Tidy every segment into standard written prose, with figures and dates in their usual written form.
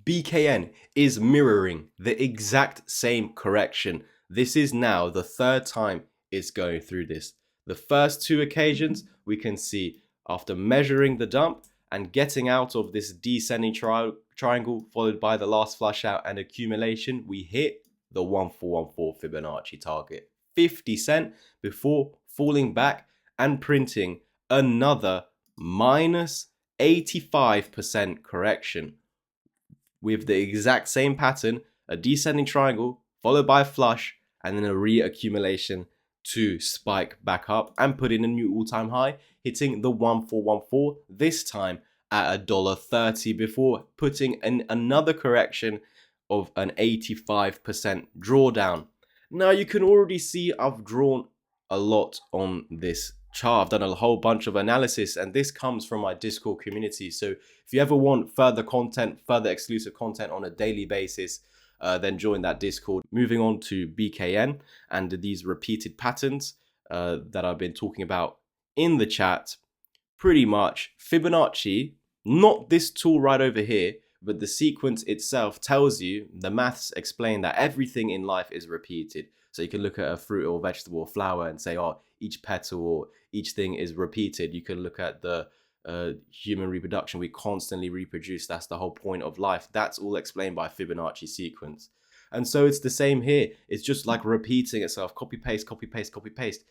BKN is mirroring the exact same correction. This is now the third time it's going through this. The first two occasions we can see after measuring the dump and getting out of this descending triangle followed by the last flush out and accumulation, we hit the 1414 Fibonacci target. 50 cent before falling back and printing another minus 85% correction with the exact same pattern, a descending triangle followed by a flush and then a reaccumulation to spike back up and put in a new all-time high, hitting the 1414, this time at $1.30 before putting in another correction of an 85% drawdown. Now you can already see I've drawn a lot on this chart. I've done a whole bunch of analysis, and this comes from my Discord community. So if you ever want further content, further exclusive content on a daily basis, then join that Discord. Moving on to BKN and these repeated patterns that I've been talking about in the chat. Pretty much Fibonacci, not this tool right over here, but the sequence itself tells you, the maths explain that everything in life is repeated. So you can look at a fruit or vegetable or flower and say, oh, each petal or each thing is repeated. You can look at the human reproduction. We constantly reproduce. That's the whole point of life. That's all explained by Fibonacci sequence. And so it's the same here. It's just like repeating itself. Copy, paste, copy, paste, copy, paste.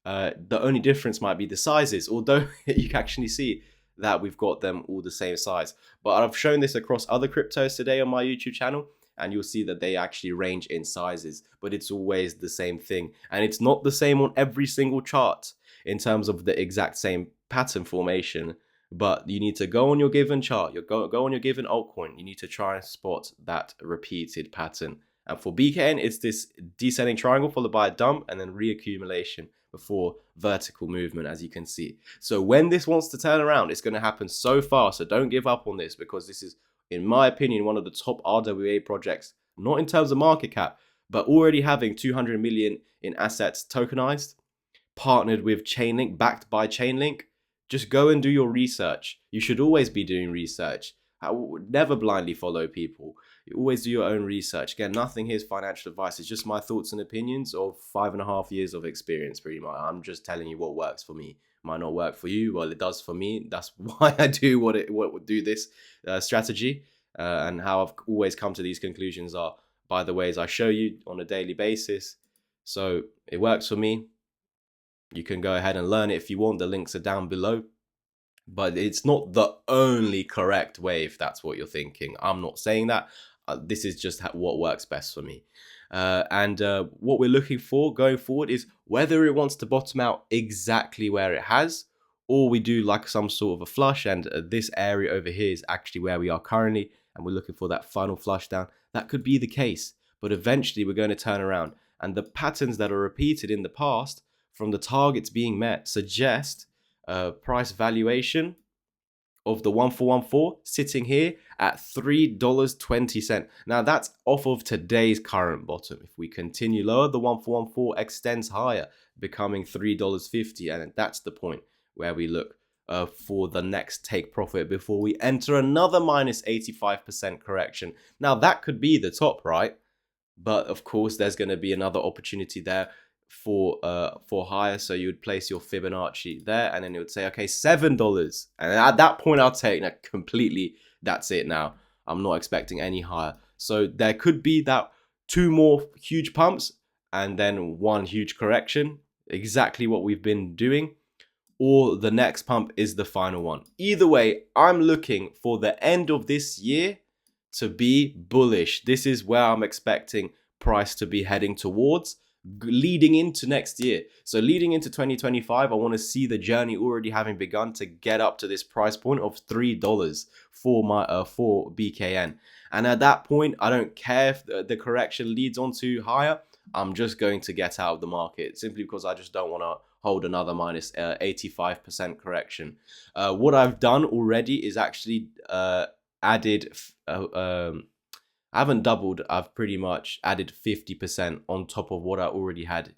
The only difference might be the sizes, although you can actually see that we've got them all the same size. But I've shown this across other cryptos today on my YouTube channel, and you'll see that they actually range in sizes, but it's always the same thing. And it's not the same on every single chart in terms of the exact same pattern formation, but you need to go on your given chart, go on your given altcoin, you need to try and spot that repeated pattern. And for BKN, it's this descending triangle followed by a dump and then reaccumulation before vertical movement, as you can see. So when this wants to turn around, it's going to happen so fast. So don't give up on this, because this is, in my opinion, one of the top RWA projects, not in terms of market cap, but already having 200 million in assets tokenized, partnered with Chainlink, backed by Chainlink. Just go and do your research. You should always be doing research. I would never blindly follow people. You always do your own research. Again, nothing here is financial advice. It's just my thoughts and opinions of 5.5 years of experience, pretty much. I'm just telling you what works for me. Might not work for you. Well, it does for me. That's why I do what do this strategy. And how I've always come to these conclusions are by the ways I show you on a daily basis. So it works for me. You can go ahead and learn it if you want. The links are down below. But it's not the only correct way, if that's what you're thinking. I'm not saying that. This is just what works best for me. And what we're looking for going forward is whether it wants to bottom out exactly where it has, or we do like some sort of a flush, and this area over here is actually where we are currently, and we're looking for that final flush down. That could be the case, but eventually we're going to turn around. And the patterns that are repeated in the past from the targets being met suggest price valuation of the 1414 sitting here at $3.20. Now that's off of today's current bottom. If we continue lower, the 1414 extends higher, becoming $3.50, and that's the point where we look for the next take profit before we enter another minus 85% correction. Now that could be the top, right? But of course there's going to be another opportunity there for higher. So you would place your Fibonacci there, and then it would say, okay, $7, and at that point I'll take that completely. That's it. Now I'm not expecting any higher. So there could be that 2 more huge pumps and then 1 huge correction, exactly what we've been doing, or the next pump is the final one. Either way, I'm looking for the end of this year to be bullish. This is where I'm expecting price to be heading towards, leading into next year. So leading into 2025, I want to see the journey already having begun to get up to this price point of $3 for my for BKN. And at that point, I don't care if the correction leads on to higher. I'm just going to get out of the market, simply because I just don't want to hold another minus 85% correction. What I've done already is actually added I haven't doubled. I've pretty much added 50% on top of what I already had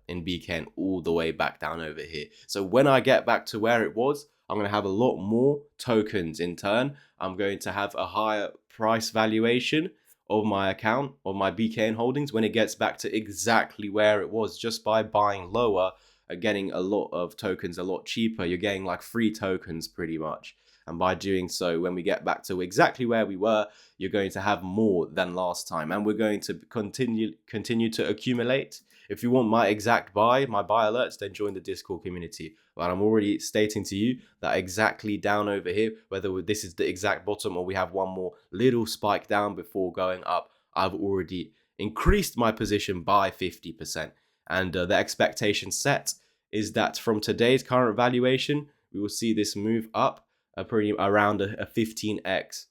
in Bkn all the way back down over here. So when I get back to where it was, I'm going to have a lot more tokens. In turn, I'm going to have a higher price valuation of my account, of my BKN holdings, when it gets back to exactly where it was, just by buying lower, getting a lot of tokens a lot cheaper. You're getting like free tokens pretty much. And by doing so, when we get back to exactly where we were, you're going to have more than last time. And we're going to continue to accumulate. If you want my exact buy, my buy alerts, then join the Discord community. But I'm already stating to you that exactly down over here, whether this is the exact bottom or we have one more little spike down before going up, I've already increased my position by 50%. And the expectation set is that from today's current valuation, we will see this move up around a 15x.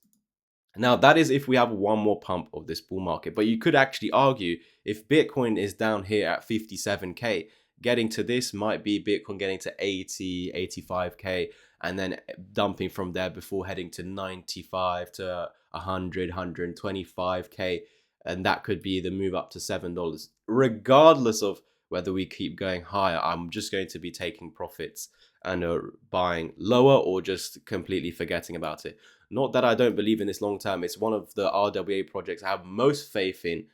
Now, that is if we have one more pump of this bull market. But you could actually argue, if Bitcoin is down here at 57k, getting to this might be Bitcoin getting to 80, 85k, and then dumping from there before heading to 95 to 100, 125k. And that could be the move up to $7. Regardless of whether we keep going higher, I'm just going to be taking profits and buying lower, or just completely forgetting about it. Not that I don't believe in this long term. It's one of the RWA projects I have most faith in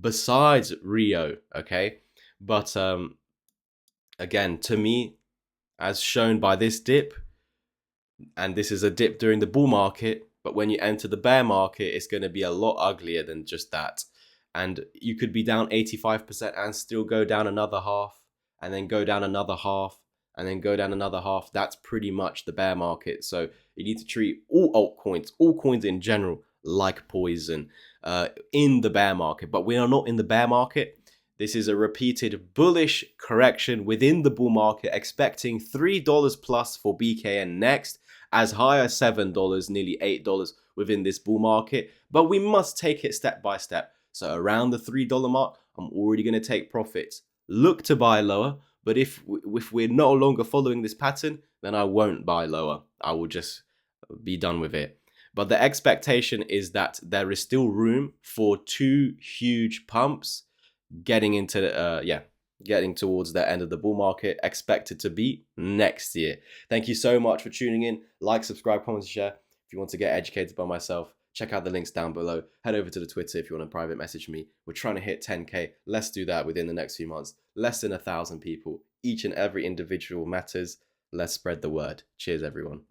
besides Rio, okay? But again, to me, as shown by this dip, and this is a dip during the bull market, but when you enter the bear market, it's going to be a lot uglier than just that. And you could be down 85% and still go down another half, and then go down another half, and then go down another half. That's pretty much the bear market. So you need to treat all altcoins, all coins in general, like poison in the bear market. But we are not in the bear market. This is a repeated bullish correction within the bull market, expecting $3 plus for BKN next, as high as $7, nearly $8 within this bull market. But we must take it step by step. So around the $3 mark, I'm already going to take profits. Look to buy lower, but if we're no longer following this pattern, then I won't buy lower. I will just be done with it. But the expectation is that there is still room for two huge pumps getting into getting towards the end of the bull market, expected to be next year. Thank you so much for tuning in. Like, subscribe, comment, share. If you want to get educated by myself, check out the links down below. Head over to the Twitter if you want to private message me. We're trying to hit 10k. Let's do that within the next few months. Less than 1,000 people. Each and every individual matters. Let's spread the word. Cheers, everyone.